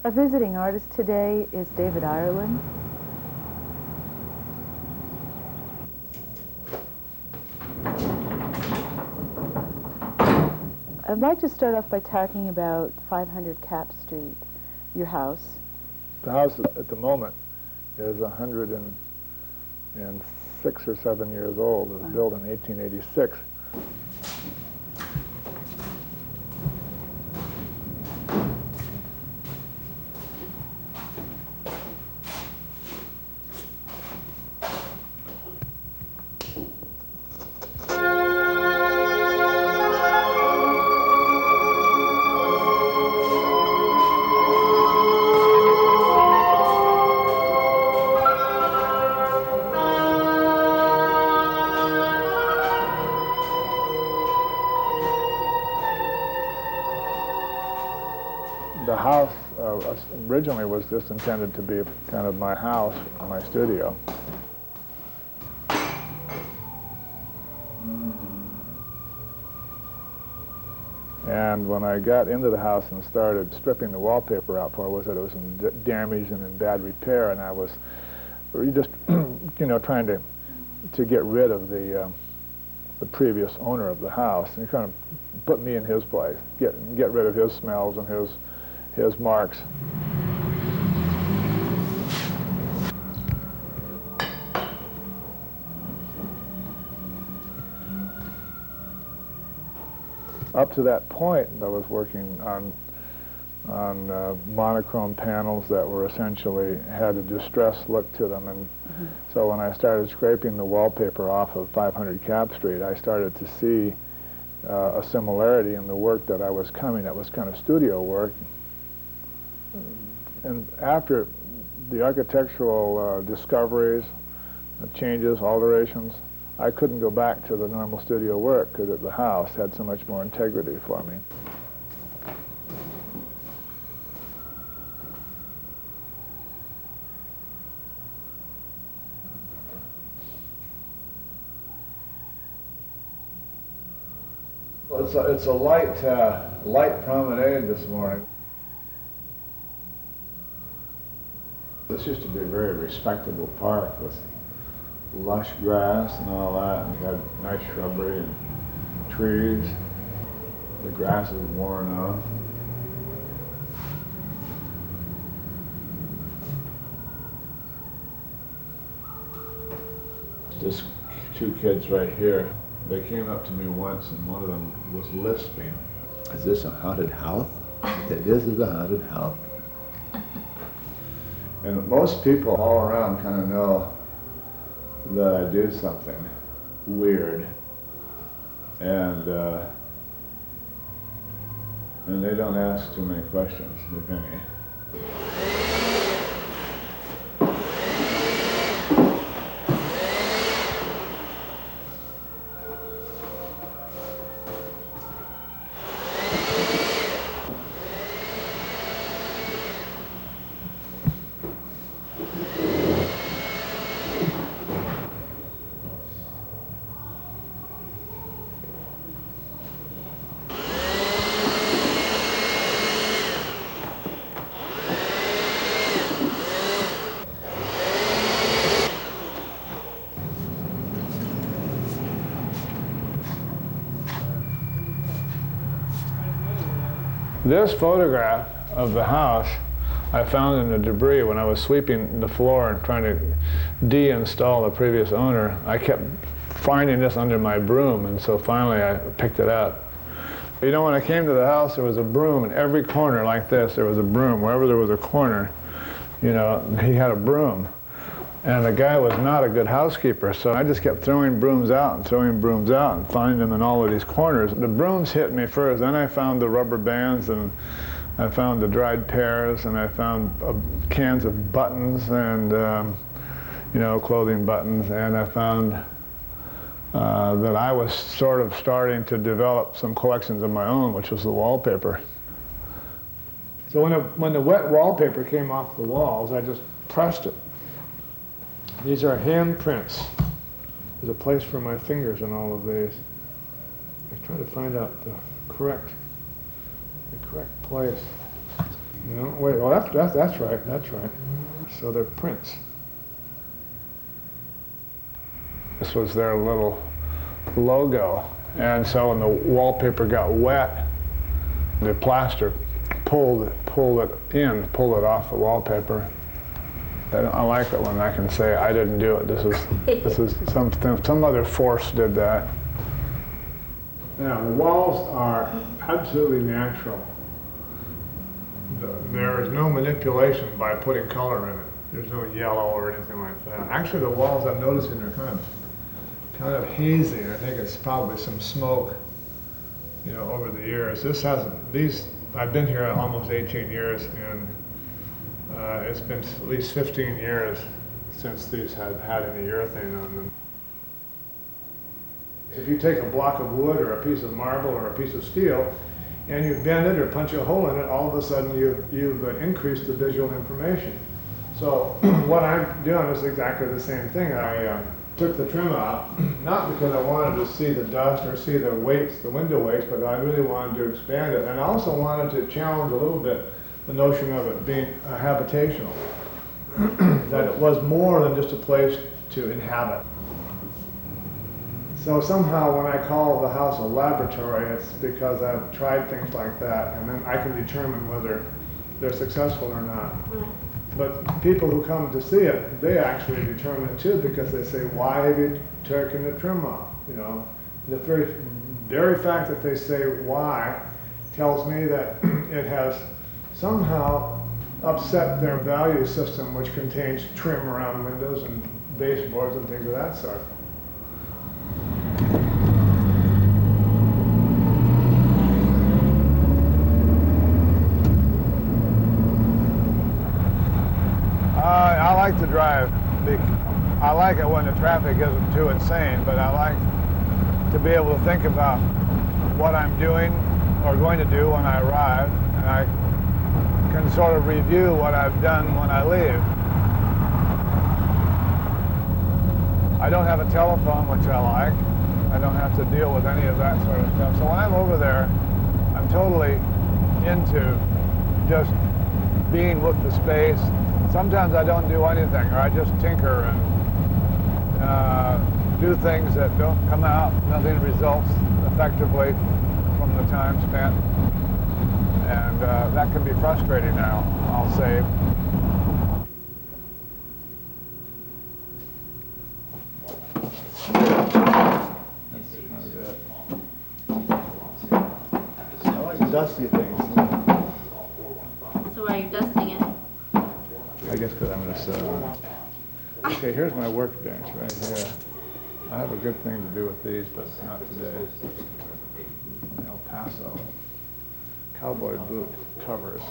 Our visiting artist today is David Ireland. I'd like to start off by talking about 500 Capp Street, your house. The house at the moment is 106 or 7 years old. It was built in 1886. The house originally was just intended to be kind of my house, my studio. And when I got into the house and started stripping the wallpaper out for it, was that it was in damaged and in bad repair, and I was just, trying to get rid of the previous owner of the house, and kind of put me in his place, get rid of his smells and his marks. Up to that point, I was working on monochrome panels that were essentially had a distressed look to them, and so when I started scraping the wallpaper off of 500 Capp Street, I started to see a similarity in the work that I was coming. That was kind of studio work. And after the architectural discoveries, changes, alterations, I couldn't go back to the normal studio work because the house had so much more integrity for me. Well, it's a light promenade this morning. This used to be a very respectable park with lush grass and all that, and you had nice shrubbery and trees. The grass is worn off. This two kids right here, they came up to me once and one of them was lisping. Is this a haunted house? This is a haunted house. And most people all around kind of know that I do something weird, and they don't ask too many questions, if any. This photograph of the house I found in the debris when I was sweeping the floor and trying to de-install the previous owner. I kept finding this under my broom, and so finally I picked it up. You know, when I came to the house, there was a broom in every corner like this. There was a broom. Wherever there was a corner, you know, he had a broom. And the guy was not a good housekeeper, so I just kept throwing brooms out and finding them in all of these corners. The brooms hit me first, then I found the rubber bands, and I found the dried pears, and I found cans of buttons and, clothing buttons, and I found that I was sort of starting to develop some collections of my own, which was the wallpaper. So when the wet wallpaper came off the walls, I just pressed it. These are hand prints. There's a place for my fingers in all of these. I try to find out the correct place. No, wait, well, that's right, that's right. So they're prints. This was their little logo. And so when the wallpaper got wet, the plaster pulled it off the wallpaper. I like it when I can say I didn't do it. This is some other force did that. Now the walls are absolutely natural. There is no manipulation by putting color in it. There's no yellow or anything like that. Actually, the walls I'm noticing are kind of hazy. I think it's probably some smoke, you know, over the years. I've been here almost 18 years, and it's been at least 15 years since these had any urethane on them. If you take a block of wood or a piece of marble or a piece of steel and you bend it or punch a hole in it, all of a sudden you've increased the visual information. So what I'm doing is exactly the same thing. I took the trim out, not because I wanted to see the dust or see the weights, the window weights, but I really wanted to expand it. And I also wanted to challenge a little bit the notion of it being habitational, that it was more than just a place to inhabit. So somehow when I call the house a laboratory, it's because I've tried things like that, and then I can determine whether they're successful or not. But people who come to see it, they actually determine it too, because they say, why have you taken the trim off? You know, the very fact that they say why tells me that it has somehow upset their value system, which contains trim around windows and baseboards and things of that sort. I like to drive. I like it when the traffic isn't too insane, but I like to be able to think about what I'm doing or going to do when I arrive, and I can sort of review what I've done when I leave. I don't have a telephone, which I like. I don't have to deal with any of that sort of stuff. So when I'm over there, I'm totally into just being with the space. Sometimes I don't do anything, or I just tinker and do things that don't come out, nothing results effectively from the time spent. And that can be frustrating now, I'll say. I like dusty things. So why are you dusting it? I guess because I'm just, okay, here's my workbench right here. I have a good thing to do with these, but not today. El Paso cowboy boot covers.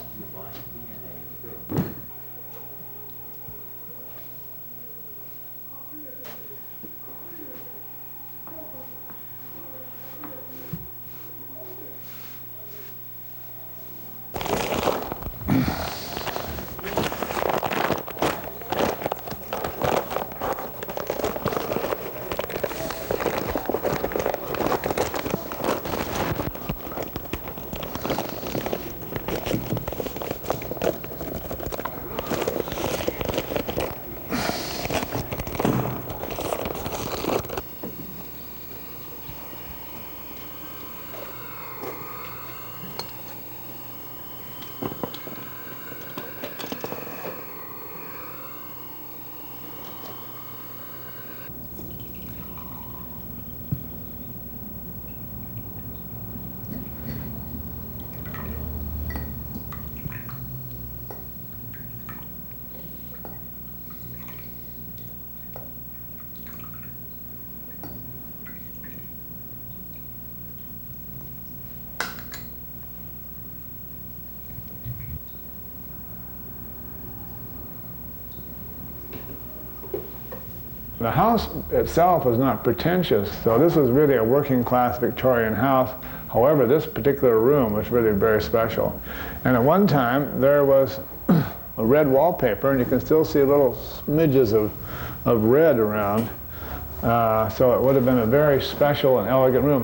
The house itself was not pretentious, so this was really a working class Victorian house. However, this particular room was really very special. And at one time, there was a red wallpaper, and you can still see little smidges of red around. So it would have been a very special and elegant room.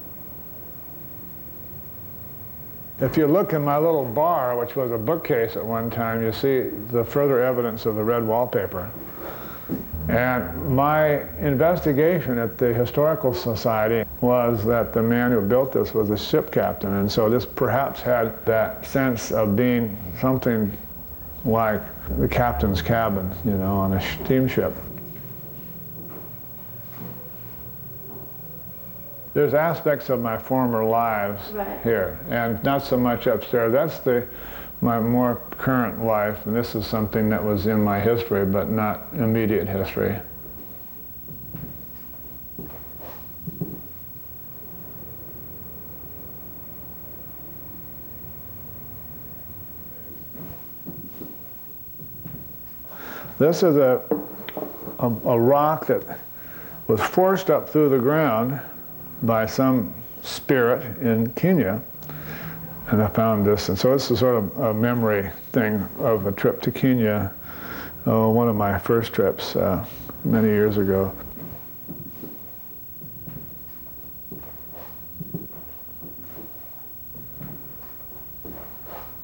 If you look in my little bar, which was a bookcase at one time, you see the further evidence of the red wallpaper. And my investigation at the Historical Society was that the man who built this was a ship captain, and so this perhaps had that sense of being something like the captain's cabin, you know, on a steamship. There's aspects of my former lives here, and not so much upstairs. That's my more current life, and this is something that was in my history, but not immediate history. This is a rock that was forced up through the ground by some spirit in Kenya, and I found this, and so this is sort of a memory thing of a trip to Kenya, one of my first trips many years ago.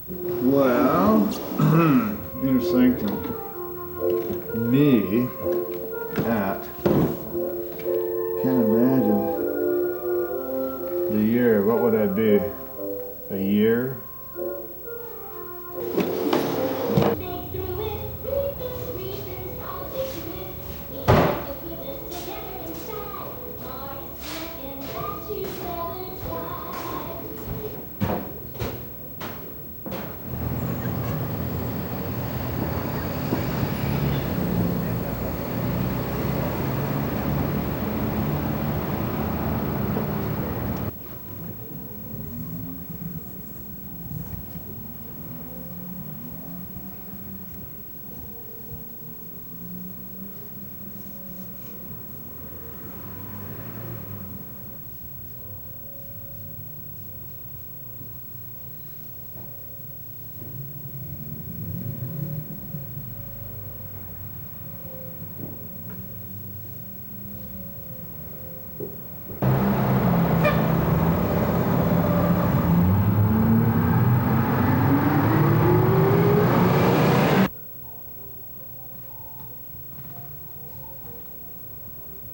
Well, inner sanctum, me at, can't imagine the year, what would that be? A year?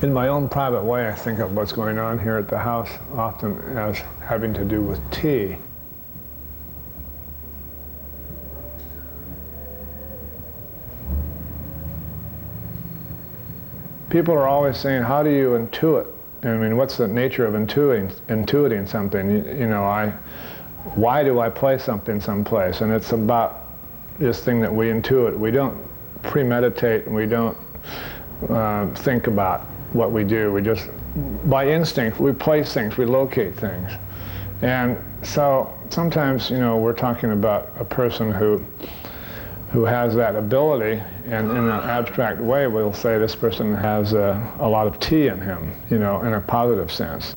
In my own private way, I think of what's going on here at the house often as having to do with tea. People are always saying, how do you intuit? I mean, what's the nature of intuiting something? You know, why do I place something someplace? And it's about this thing that we intuit. We don't premeditate, and we don't think about what we do. We just, by instinct, we place things, we locate things. And so sometimes, you know, we're talking about a person who has that ability, and in an abstract way we'll say this person has a lot of tea in him, you know, in a positive sense.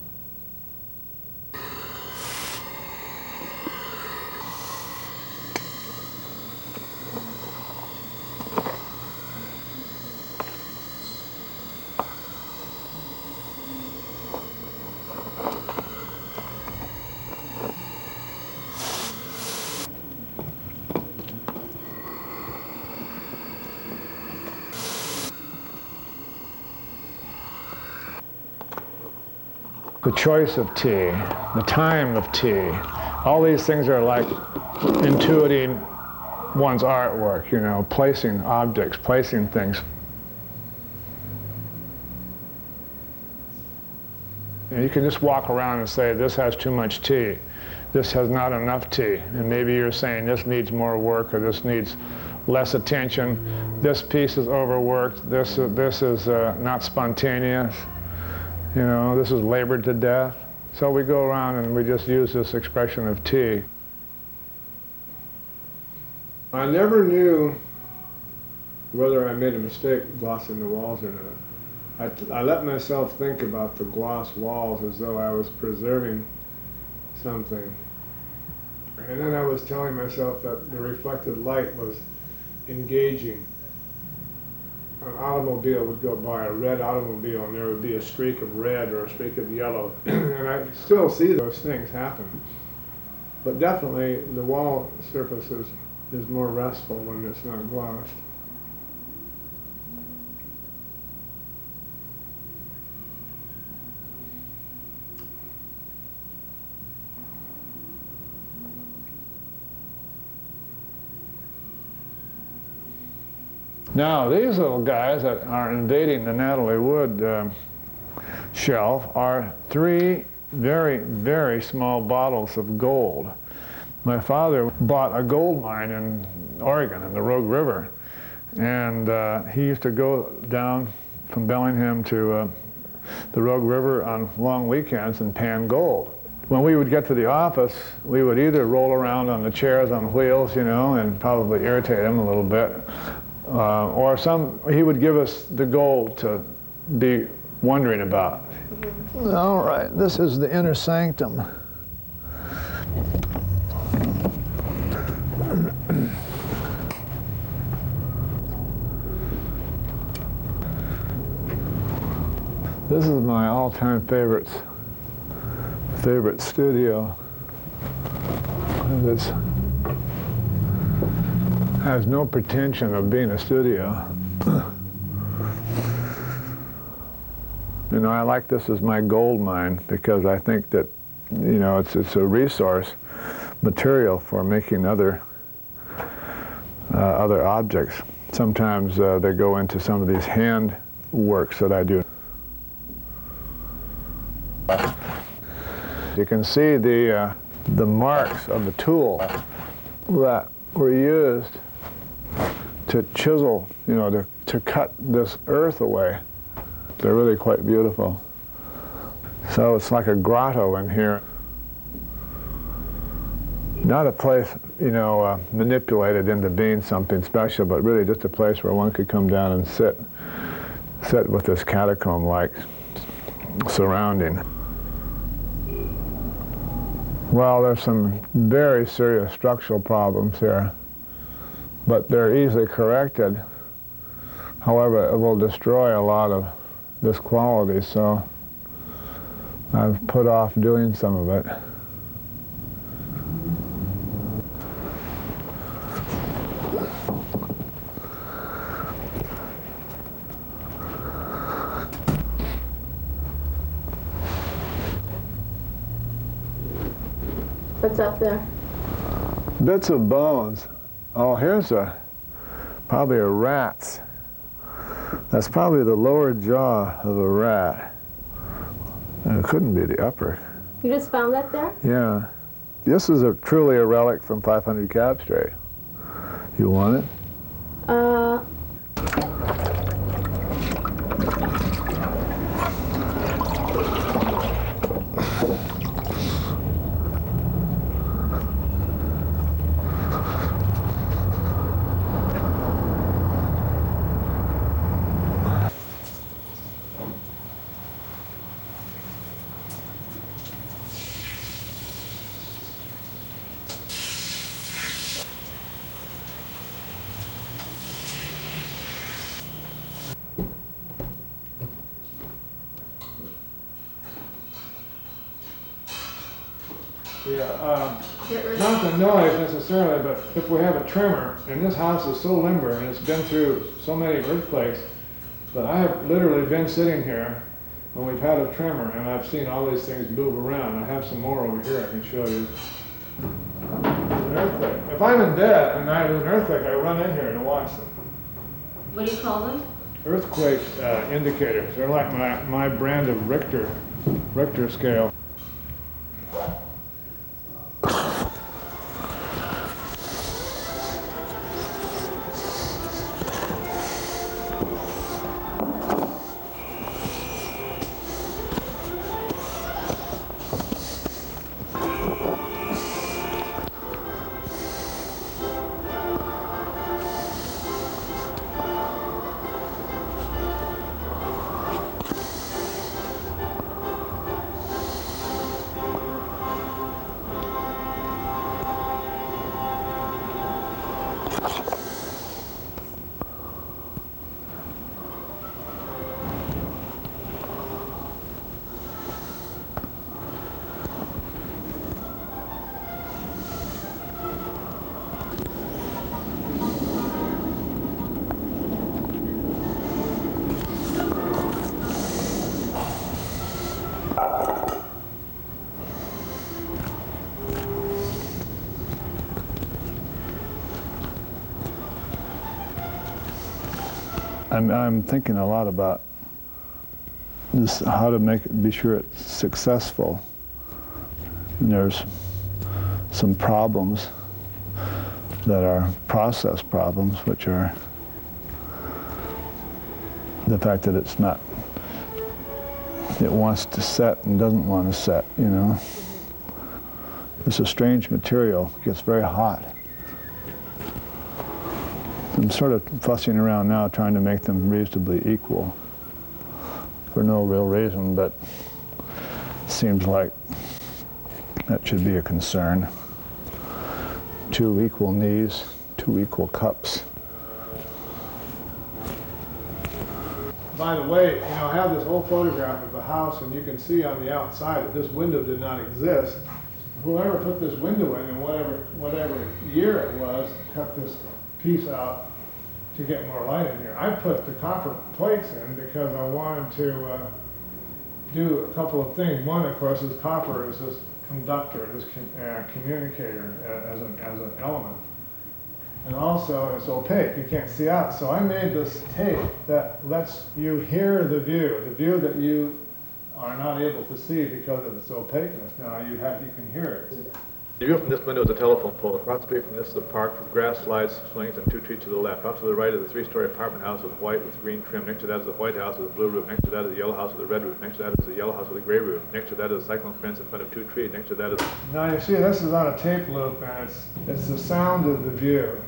The choice of tea, the time of tea, all these things are like intuiting one's artwork, you know, placing objects, placing things. And you can just walk around and say, this has too much tea, this has not enough tea, and maybe you're saying this needs more work, or this needs less attention, this piece is overworked, this is not spontaneous. You know, this is labored to death. So we go around and we just use this expression of tea. I never knew whether I made a mistake glossing the walls or not. I let myself think about the gloss walls as though I was preserving something. And then I was telling myself that the reflected light was engaging. An automobile would go by, a red automobile, and there would be a streak of red or a streak of yellow. And I still see those things happen. But definitely the wall surface is more restful when it's not glossed. Now, these little guys that are invading the Natalie Wood shelf are 3 very, very small bottles of gold. My father bought a gold mine in Oregon, in the Rogue River, and he used to go down from Bellingham to the Rogue River on long weekends and pan gold. When we would get to the office, we would either roll around on the chairs on wheels, you know, and probably irritate him a little bit, or he would give us the gold to be wondering about. All right, this is the inner sanctum. This is my all-time favorite studio. It has no pretension of being a studio. You know, I like this as my gold mine because I think that, you know, it's a resource material for making other objects. Sometimes they go into some of these hand works that I do. You can see the marks of the tool that were used to chisel, you know, to cut this earth away. They're really quite beautiful. So it's like a grotto in here. Not a place, you know, manipulated into being something special, but really just a place where one could come down and sit with this catacomb-like surrounding. Well, there's some very serious structural problems here, but they're easily corrected. However, it will destroy a lot of this quality, so I've put off doing some of it. What's up there? Bits of bones. Oh, here's probably a rat's. That's probably the lower jaw of a rat. And it couldn't be the upper. You just found that there? Yeah. This is truly a relic from 500 Capp Street. You want it? Yeah, not the noise necessarily, but if we have a tremor, and this house is so limber and it's been through so many earthquakes, that I have literally been sitting here when we've had a tremor and I've seen all these things move around. I have some more over here I can show you. An earthquake. If I'm in bed and I have an earthquake, I run in here to watch them. What do you call them? Earthquake indicators. They're like my brand of Richter scale. I'm thinking a lot about this, how to be sure it's successful. And there's some problems that are process problems, which are the fact that it wants to set and doesn't want to set, you know. It's a strange material. It gets very hot. I'm sort of fussing around now trying to make them reasonably equal for no real reason, but it seems like that should be a concern. 2 equal knees, 2 equal cups. By the way, you know, I have this old photograph of the house, and you can see on the outside that this window did not exist. Whoever put this window in whatever year it was, cut this piece out to get more light in here. I put the copper plates in because I wanted to do a couple of things. One, of course, is copper is this conductor, this communicator as an element. And also, it's opaque. You can't see out. So I made this tape that lets you hear the view that you are not able to see because of its opaqueness. Now you can hear it. The view from this window is a telephone pole. Across the street from this is a park with grass, slides, swings, and 2 trees to the left. Up to the right is a 3-story apartment house with white with green trim. Next to that is a white house with a blue roof. Next to that is a yellow house with a red roof. Next to that is a yellow house with a gray roof. Next to that is a cyclone fence in front of 2 trees. Next to that is... Now you see this is on a tape loop, and it's the sound of the view.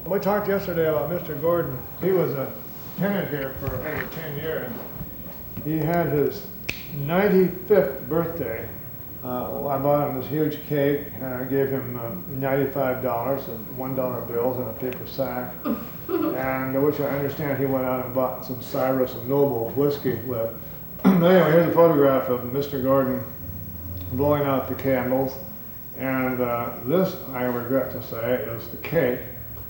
We talked yesterday about Mr. Gordon. He was a tenant here for over 10 years. He had his 95th birthday. I bought him this huge cake, and I gave him $95 in $1 bills in a paper sack, and which I understand he went out and bought some Cyrus and Noble whiskey with. Anyway, here's a photograph of Mr. Gordon blowing out the candles, and this, I regret to say, is the cake.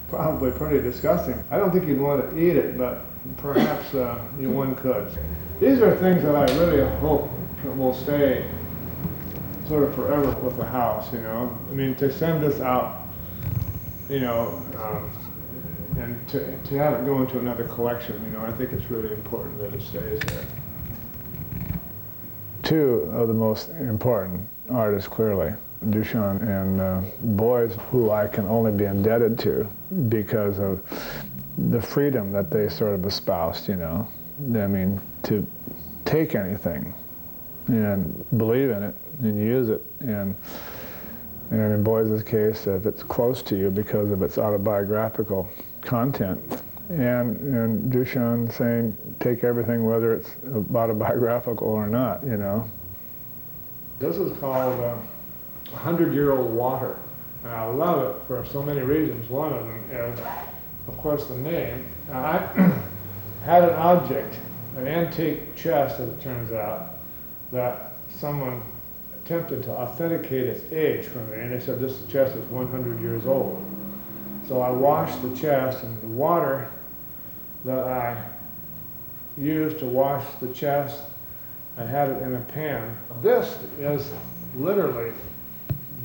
Probably pretty disgusting. I don't think you'd want to eat it, but perhaps one could. These are things that I really hope will stay sort of forever with the house, you know. I mean, to send this out, you know, and to have it go into another collection, you know, I think it's really important that it stays there. 2 of the most important artists, clearly, Duchamp and Beuys, who I can only be indebted to because of the freedom that they sort of espoused, you know. I mean, to take anything and believe in it and use it, and in Beuys' case, that it's close to you because of its autobiographical content, and Duchamp saying, take everything whether it's autobiographical or not, you know. This is called 100-year-old water, and I love it for so many reasons. One of them is, of course, the name. I had an object, an antique chest, as it turns out, that someone attempted to authenticate its age for me, and they said this chest is 100 years old. So I washed the chest, and the water that I used to wash the chest, I had it in a pan. This is literally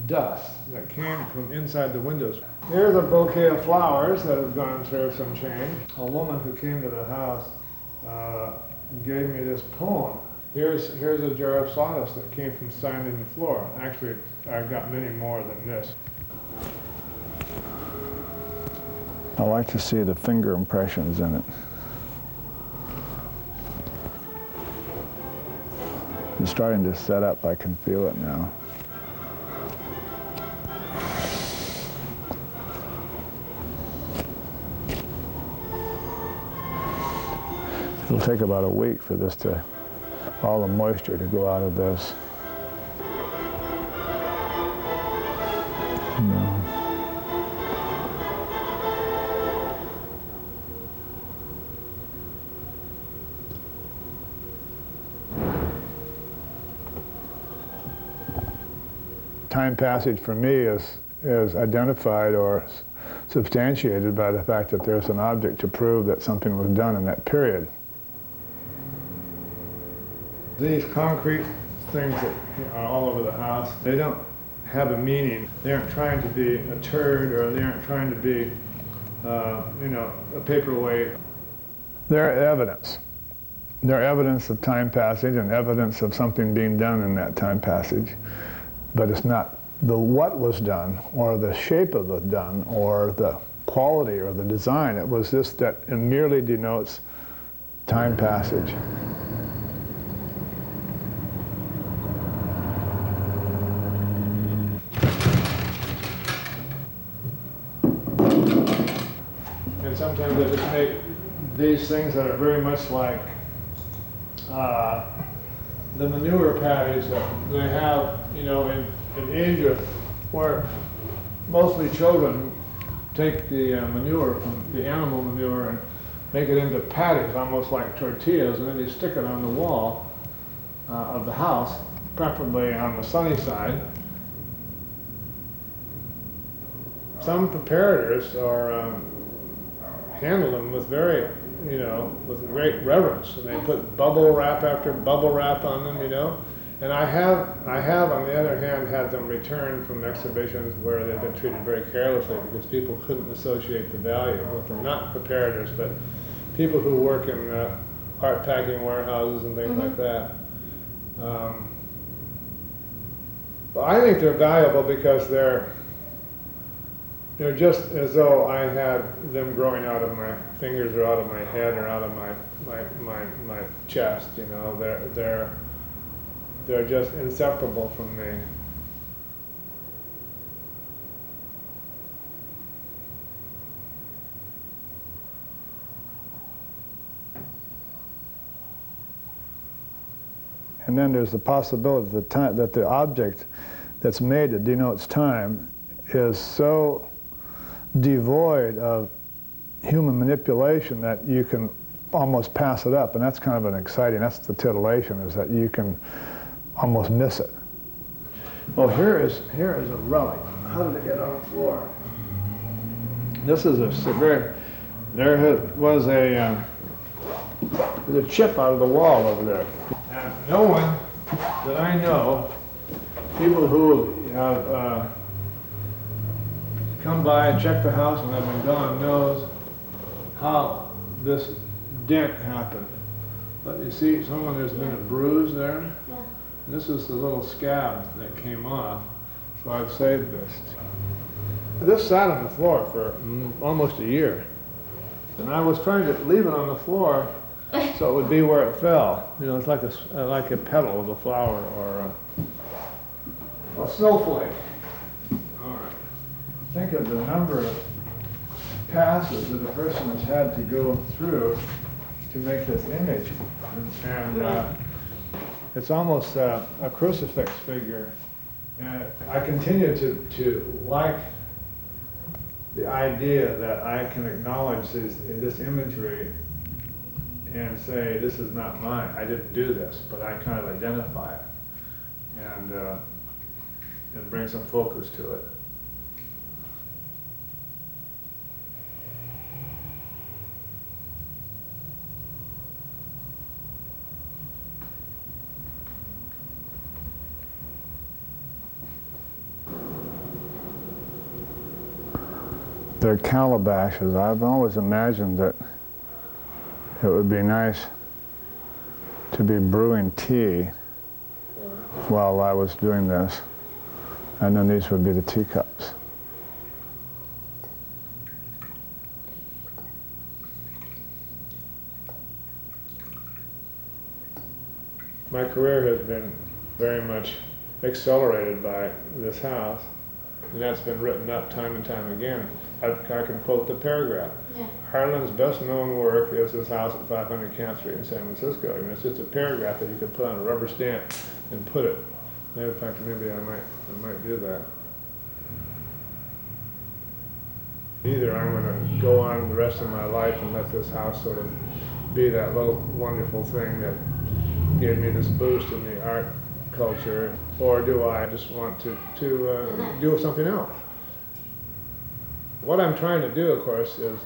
dust that came from inside the windows. Here's a bouquet of flowers that have gone through some change. A woman who came to the house gave me this poem. Here's a jar of sawdust that came from sanding the floor. Actually, I've got many more than this. I like to see the finger impressions in it. It's starting to set up. I can feel it now. It'll take about a week for this to, all the moisture to go out of this. Time passage for me is identified or substantiated by the fact that there's an object to prove that something was done in that period. These concrete things that are all over the house, they don't have a meaning. They aren't trying to be a turd, or they aren't trying to be you know, a paperweight. They're evidence. They're evidence of time passage and evidence of something being done in that time passage. But it's not the what was done or the shape of the done or the quality or the design. It was just that it merely denotes time passage. And sometimes I just make these things that are very much like the manure patties that they have, you know, in Asia, where mostly children take the manure from the animal manure and make it into patties, almost like tortillas, and then you stick it on the wall of the house, preferably on the sunny side. Some preparators handle them with very, you know, with great reverence, and they put bubble wrap after bubble wrap on them, you know. And I have, on the other hand, had them returned from exhibitions where they've been treated very carelessly because people couldn't associate the value with them. Not preparators, but people who work in art packing warehouses and things like that. But I think they're valuable because they're just as though I had them growing out of my fingers or out of my head or out of my chest. You know, they're just inseparable from me. And then there's the possibility that the object that's made that denotes time is so devoid of human manipulation that you can almost pass it up, and that's kind of an exciting, that's the titillation, is that you can almost miss it. Well, here is a relic. How did it get on the floor? This is a severe, was a chip out of the wall over there. And no one that I know, people who have come by and checked the house and have been gone, knows how this dent happened. But you see, there's been a bruise there. Yeah. And this is the little scab that came off, so I've saved this. This sat on the floor for almost a year. And I was trying to leave it on the floor so it would be where it fell. You know, it's like a petal of a flower or a snowflake. All right. Think of the number of passes that a person has had to go through to make this image. And it's almost a crucifix figure. And I continue to like the idea that I can acknowledge this imagery and say, this is not mine. I didn't do this, but I kind of identify it and bring some focus to it. They're calabashes. I've always imagined that it would be nice to be brewing tea while I was doing this, and then these would be the teacups. My career has been very much accelerated by this house, and that's been written up time and time again. I can quote the paragraph. Yeah. Harlan's best known work is his house at 500 Capp Street in San Francisco. I mean, it's just a paragraph that you can put on a rubber stamp and put it. In fact, maybe I might do that. Either I'm going to go on the rest of my life and let this house sort of be that little wonderful thing that gave me this boost in the art culture, or do I just want to do something else? What I'm trying to do, of course, is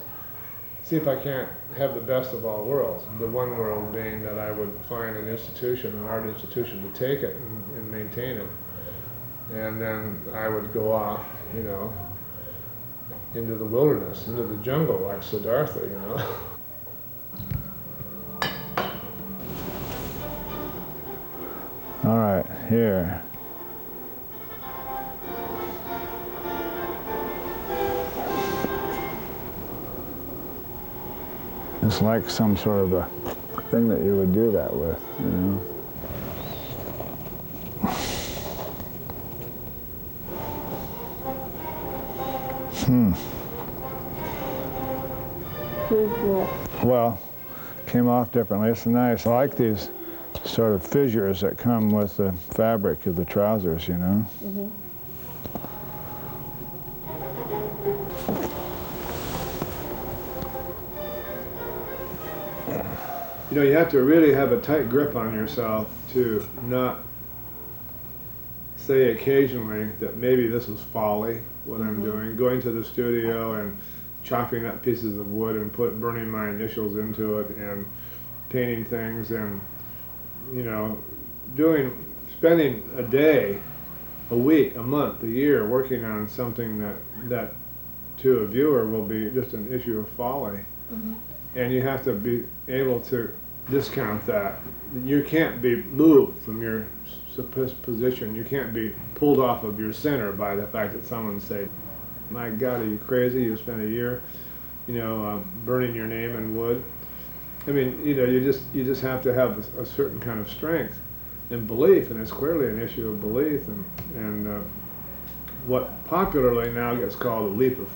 see if I can't have the best of all worlds. The one world being that I would find an institution, an art institution, to take it and maintain it. And then I would go off, you know, into the wilderness, into the jungle, like Siddhartha, you know. All right, here. It's like some sort of a thing that you would do that with, you know. Well, came off differently. It's nice. I like these sort of fissures that come with the fabric of the trousers, you know. Mm-hmm. You know, you have to really have a tight grip on yourself to not say occasionally that maybe this is folly, what I'm doing, going to the studio and chopping up pieces of wood and burning my initials into it and painting things and, you know, spending a day, a week, a month, a year working on something that to a viewer will be just an issue of folly. Mm-hmm. And you have to be able to discount that. You can't be moved from your position. You can't be pulled off of your center by the fact that someone say, "My God, are you crazy? You spent a year, you know, burning your name in wood." I mean, you know, you just have to have a certain kind of strength and belief, and it's clearly an issue of belief, and what popularly now gets called a leap of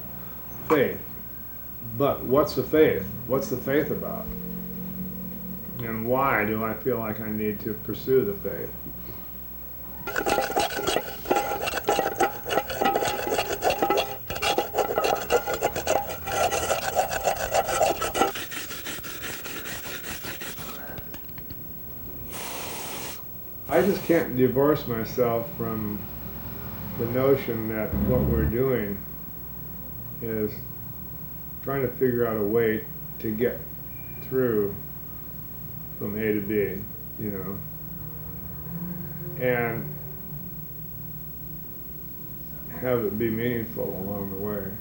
faith. But what's the faith? What's the faith about? And why do I feel like I need to pursue the faith? I just can't divorce myself from the notion that what we're doing is trying to figure out a way to get through from A to B, you know, and have it be meaningful along the way.